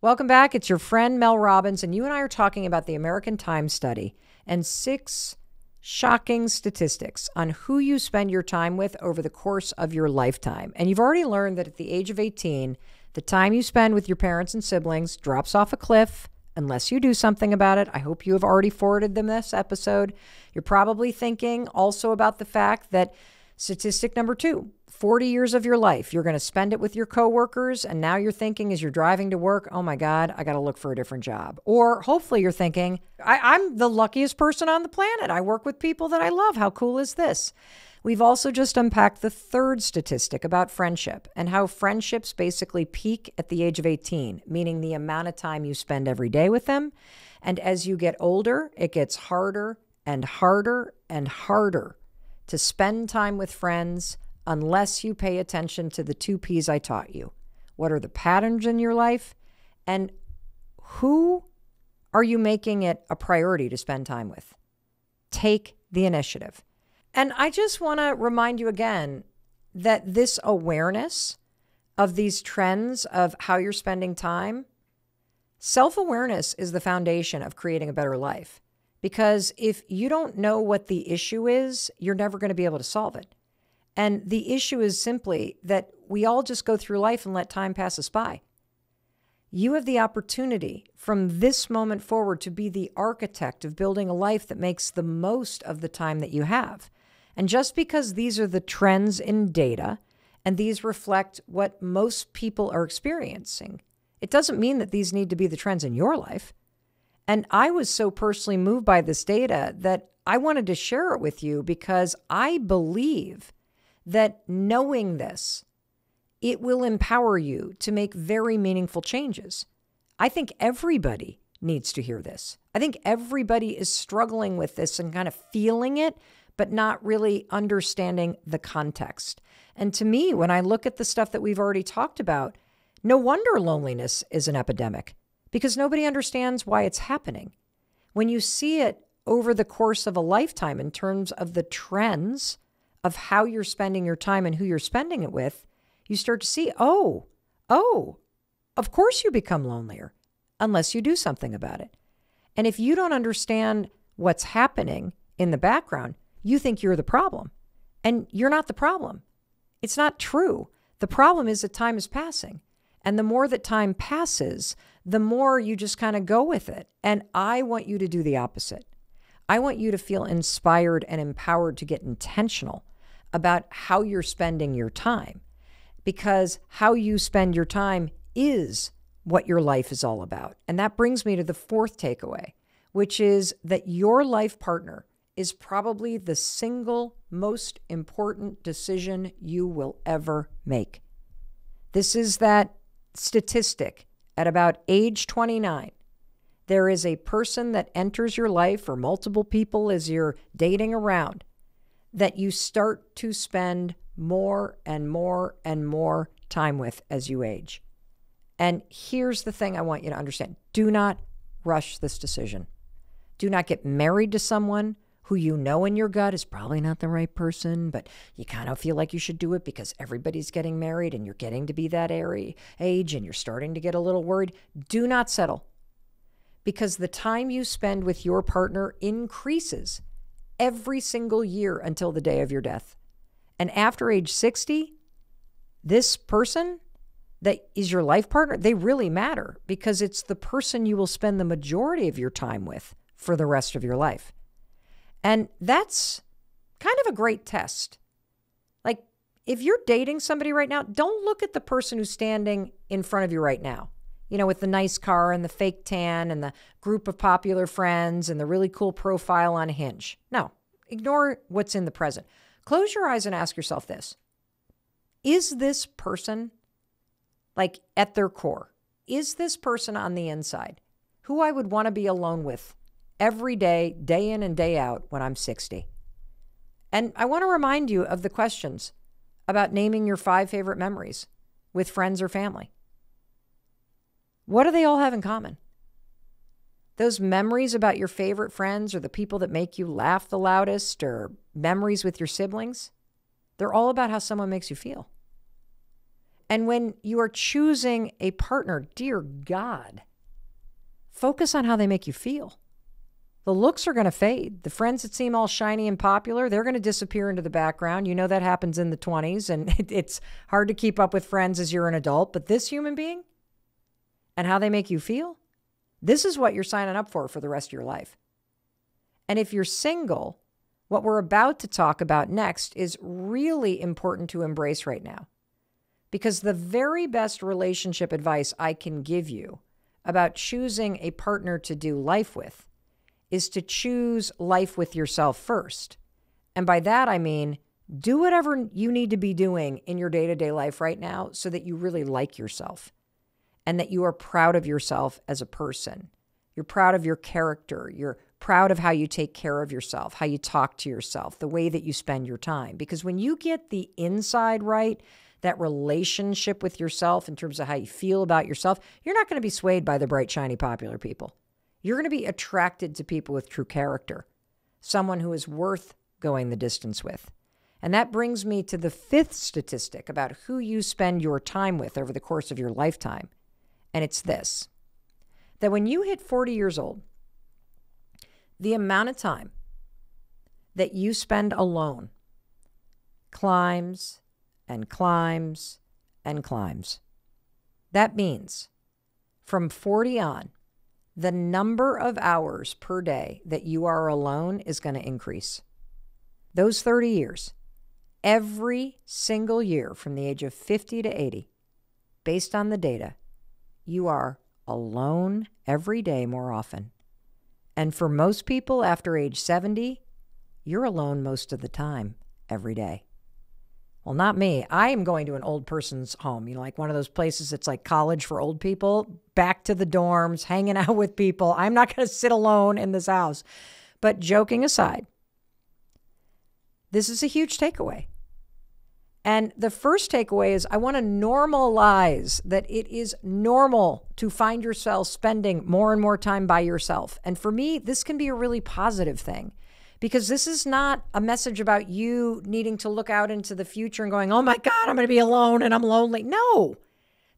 Welcome back. It's your friend Mel Robbins, and you and I are talking about the American Time Study and 6 shocking statistics on who you spend your time with over the course of your lifetime. And you've already learned that at the age of 18, the time you spend with your parents and siblings drops off a cliff unless you do something about it. I hope you have already forwarded them this episode. You're probably thinking also about the fact that statistic number 2, 40 years of your life, you're going to spend it with your coworkers. And now you're thinking as you're driving to work, oh my God, I got to look for a different job. Or hopefully you're thinking, I'm the luckiest person on the planet. I work with people that I love. How cool is this? We've also just unpacked the 3rd statistic about friendship and how friendships basically peak at the age of 18, meaning the amount of time you spend every day with them. And as you get older, it gets harder and harder and harder to spend time with friends unless you pay attention to the 2 P's I taught you. What are the patterns in your life? And who are you making it a priority to spend time with? Take the initiative. And I just want to remind you again that this awareness of these trends of how you're spending time, self-awareness is the foundation of creating a better life. Because if you don't know what the issue is, you're never going to be able to solve it. And the issue is simply that we all just go through life and let time pass us by. You have the opportunity from this moment forward to be the architect of building a life that makes the most of the time that you have. And just because these are the trends in data and these reflect what most people are experiencing, it doesn't mean that these need to be the trends in your life. And I was so personally moved by this data that I wanted to share it with you because I believe that knowing this, it will empower you to make very meaningful changes. I think everybody needs to hear this. I think everybody is struggling with this and kind of feeling it, but not really understanding the context. And to me, when I look at the stuff that we've already talked about, no wonder loneliness is an epidemic because nobody understands why it's happening. When you see it over the course of a lifetime in terms of the trends of how you're spending your time and who you're spending it with, you start to see, oh, of course you become lonelier unless you do something about it. And if you don't understand what's happening in the background, you think you're the problem. And you're not the problem. It's not true. The problem is that time is passing. And the more that time passes, the more you just kind of go with it. And I want you to do the opposite. I want you to feel inspired and empowered to get intentional about how you're spending your time, because how you spend your time is what your life is all about. And that brings me to the 4th takeaway, which is that your life partner is probably the single most important decision you will ever make. This is that statistic at about age 29. There is a person that enters your life or multiple people as you're dating around that you start to spend more and more and more time with as you age. And here's the thing I want you to understand. Do not rush this decision. Do not get married to someone who you know in your gut is probably not the right person, but you kind of feel like you should do it because everybody's getting married and you're getting to be that age and you're starting to get a little worried. Do not settle, because the time you spend with your partner increases every single year until the day of your death. And after age 60, this person that is your life partner, they really matter because it's the person you will spend the majority of your time with for the rest of your life. And that's kind of a great test. Like, if you're dating somebody right now, don't look at the person who's standing in front of you right now, you know, with the nice car and the fake tan and the group of popular friends and the really cool profile on Hinge. No, ignore what's in the present. Close your eyes and ask yourself this. Is this person, like at their core, is this person on the inside who I would want to be alone with every day, day in and day out when I'm 60? And I want to remind you of the questions about naming your 5 favorite memories with friends or family. What do they all have in common? Those memories about your favorite friends or the people that make you laugh the loudest or memories with your siblings, they're all about how someone makes you feel. And when you are choosing a partner, dear God, focus on how they make you feel. The looks are going to fade. The friends that seem all shiny and popular, they're going to disappear into the background. You know that happens in the 20s, and it's hard to keep up with friends as you're an adult. But this human being and how they make you feel, this is what you're signing up for the rest of your life. And if you're single, what we're about to talk about next is really important to embrace right now. Because the very best relationship advice I can give you about choosing a partner to do life with is to choose life with yourself first. And by that, I mean, do whatever you need to be doing in your day-to-day life right now so that you really like yourself and that you are proud of yourself as a person. You're proud of your character. You're proud of how you take care of yourself, how you talk to yourself, the way that you spend your time. Because when you get the inside right, that relationship with yourself in terms of how you feel about yourself, you're not going to be swayed by the bright, shiny, popular people. You're going to be attracted to people with true character, someone who is worth going the distance with. And that brings me to the fifth statistic about who you spend your time with over the course of your lifetime. And it's this, that when you hit 40 years old, the amount of time that you spend alone climbs and climbs and climbs. That means from 40 on, the number of hours per day that you are alone is going to increase. Those 30 years, every single year from the age of 50 to 80, based on the data, you are alone every day more often. And for most people after age 70, you're alone most of the time, every day. Well, not me. I am going to an old person's home, like one of those places that's like college for old people, back to the dorms, hanging out with people. I'm not going to sit alone in this house. But joking aside, this is a huge takeaway. And the first takeaway is I want to normalize that it is normal to find yourself spending more and more time by yourself. And for me, this can be a really positive thing. Because this is not a message about you needing to look out into the future and going, oh my God, I'm going to be alone and I'm lonely. No,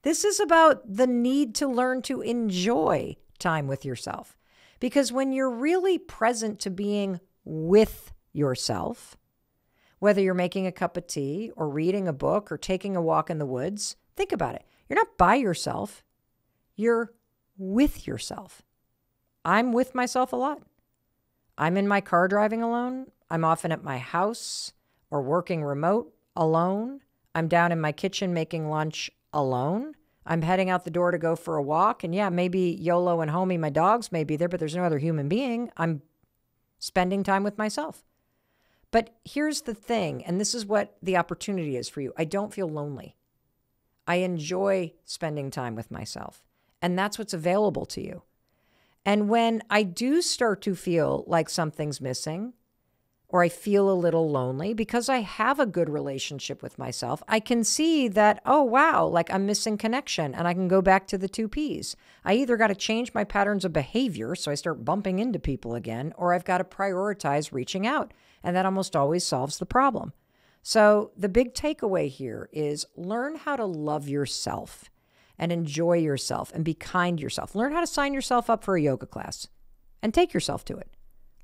this is about the need to learn to enjoy time with yourself. Because when you're really present to being with yourself, whether you're making a cup of tea or reading a book or taking a walk in the woods, think about it. You're not by yourself. You're with yourself. I'm with myself a lot. I'm in my car driving alone. I'm often at my house or working remote alone. I'm down in my kitchen making lunch alone. I'm heading out the door to go for a walk. And yeah, maybe YOLO and Homie, my dogs may be there, but there's no other human being. I'm spending time with myself. But here's the thing, and this is what the opportunity is for you. I don't feel lonely. I enjoy spending time with myself. And that's what's available to you. And when I do start to feel like something's missing, or I feel a little lonely, because I have a good relationship with myself, I can see that, oh, wow, like I'm missing connection, and I can go back to the 2 Ps. I either got to change my patterns of behavior, so I start bumping into people again, or I've got to prioritize reaching out, and that almost always solves the problem. So the big takeaway here is learn how to love yourself and enjoy yourself and be kind to yourself. Learn how to sign yourself up for a yoga class and take yourself to it.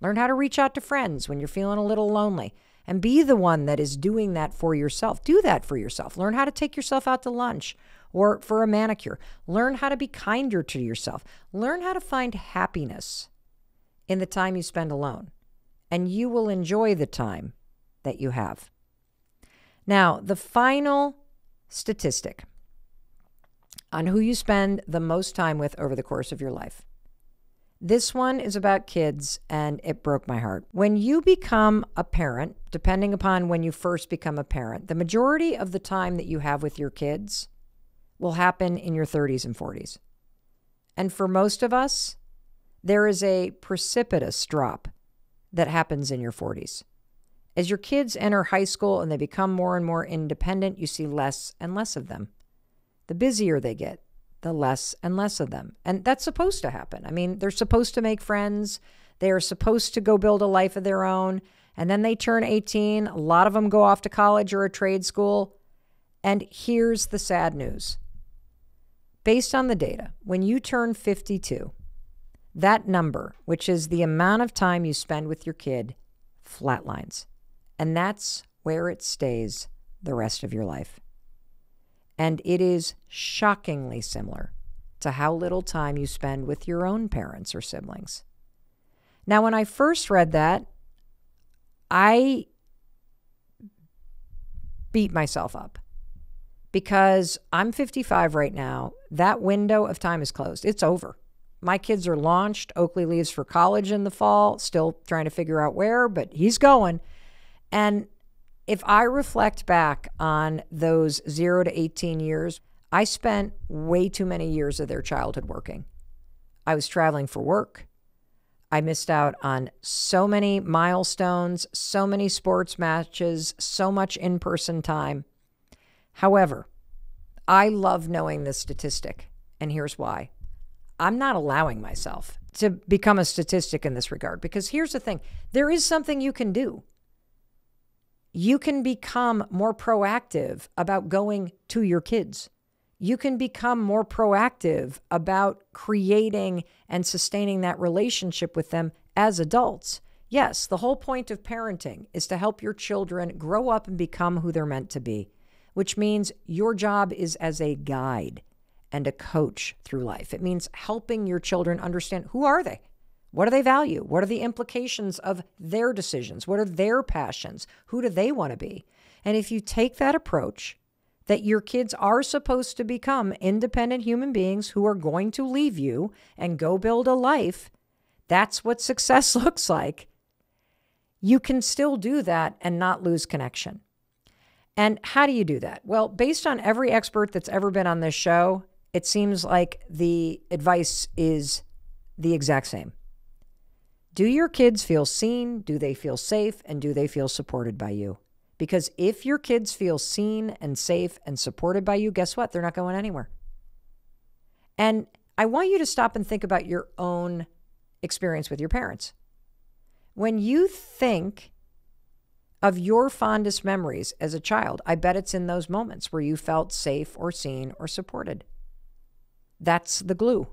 Learn how to reach out to friends when you're feeling a little lonely and be the one that is doing that for yourself. Do that for yourself. Learn how to take yourself out to lunch or for a manicure. Learn how to be kinder to yourself. Learn how to find happiness in the time you spend alone, and you will enjoy the time that you have. Now, the final statistic on who you spend the most time with over the course of your life. This one is about kids, and it broke my heart. When you become a parent, depending upon when you first become a parent, the majority of the time that you have with your kids will happen in your 30s and 40s. And for most of us, there is a precipitous drop that happens in your 40s. As your kids enter high school and they become more and more independent, you see less and less of them. The busier they get, the less and less of them. And that's supposed to happen. I mean, they're supposed to make friends. They are supposed to go build a life of their own. And then they turn 18. A lot of them go off to college or a trade school. And here's the sad news. Based on the data, when you turn 52, that number, which is the amount of time you spend with your kid, flatlines. And that's where it stays the rest of your life. And it is shockingly similar to how little time you spend with your own parents or siblings. Now, when I first read that, I beat myself up because I'm 55 right now. That window of time is closed. It's over. My kids are launched. Oakley leaves for college in the fall, still trying to figure out where, but he's going. And if I reflect back on those 0 to 18 years, I spent way too many years of their childhood working. I was traveling for work. I missed out on so many milestones, so many sports matches, so much in-person time. However, I love knowing this statistic, and here's why. I'm not allowing myself to become a statistic in this regard, because here's the thing. There is something you can do. You can become more proactive about going to your kids. You can become more proactive about creating and sustaining that relationship with them as adults. Yes, the whole point of parenting is to help your children grow up and become who they're meant to be, which means your job is as a guide and a coach through life. It means helping your children understand, who are they? What do they value? What are the implications of their decisions? What are their passions? Who do they want to be? And if you take that approach, that your kids are supposed to become independent human beings who are going to leave you and go build a life, that's what success looks like. You can still do that and not lose connection. And how do you do that? Well, based on every expert that's ever been on this show, it seems like the advice is the exact same. Do your kids feel seen? Do they feel safe? And do they feel supported by you? Because if your kids feel seen and safe and supported by you, guess what? They're not going anywhere. And I want you to stop and think about your own experience with your parents. When you think of your fondest memories as a child, I bet it's in those moments where you felt safe or seen or supported. That's the glue.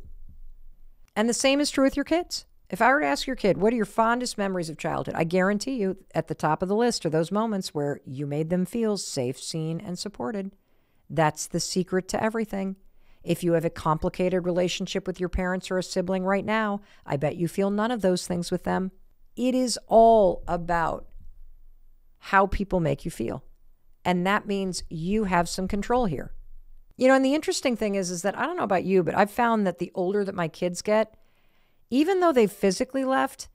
And the same is true with your kids. If I were to ask your kid, what are your fondest memories of childhood? I guarantee you at the top of the list are those moments where you made them feel safe, seen, and supported. That's the secret to everything. If you have a complicated relationship with your parents or a sibling right now, I bet you feel none of those things with them. It is all about how people make you feel. And that means you have some control here. You know, and the interesting thing is that I don't know about you, but I've found that the older that my kids get, even though they've physically left,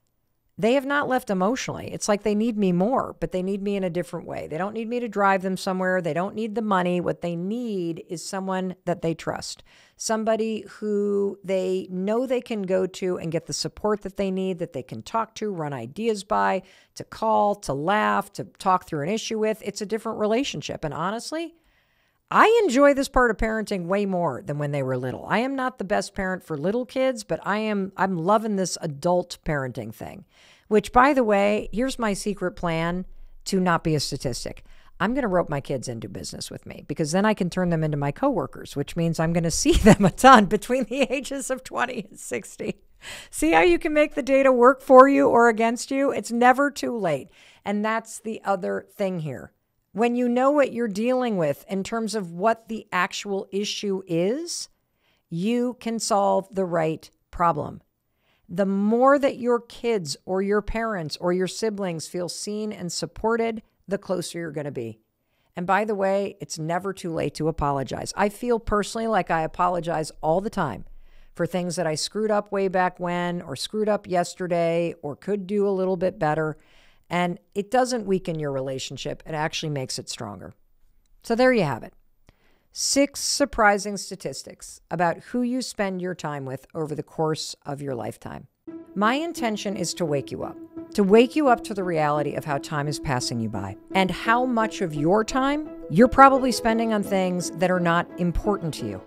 they have not left emotionally. It's like they need me more, but they need me in a different way. They don't need me to drive them somewhere. They don't need the money. What they need is someone that they trust, somebody who they know they can go to and get the support that they need, that they can talk to, run ideas by, to call, to laugh, to talk through an issue with. It's a different relationship. And honestly, I enjoy this part of parenting way more than when they were little. I am not the best parent for little kids, but I'm loving this adult parenting thing, which, by the way, here's my secret plan to not be a statistic. I'm going to rope my kids into business with me because then I can turn them into my coworkers, which means I'm going to see them a ton between the ages of 20 and 60. See how you can make the data work for you or against you? It's never too late. And that's the other thing here. When you know what you're dealing with in terms of what the actual issue is, you can solve the right problem. The more that your kids or your parents or your siblings feel seen and supported, the closer you're going to be. And by the way, it's never too late to apologize. I feel personally like I apologize all the time for things that I screwed up way back when or screwed up yesterday or could do a little bit better. And it doesn't weaken your relationship. It actually makes it stronger. So there you have it. 6 surprising statistics about who you spend your time with over the course of your lifetime. My intention is to wake you up to the reality of how time is passing you by and how much of your time you're probably spending on things that are not important to you.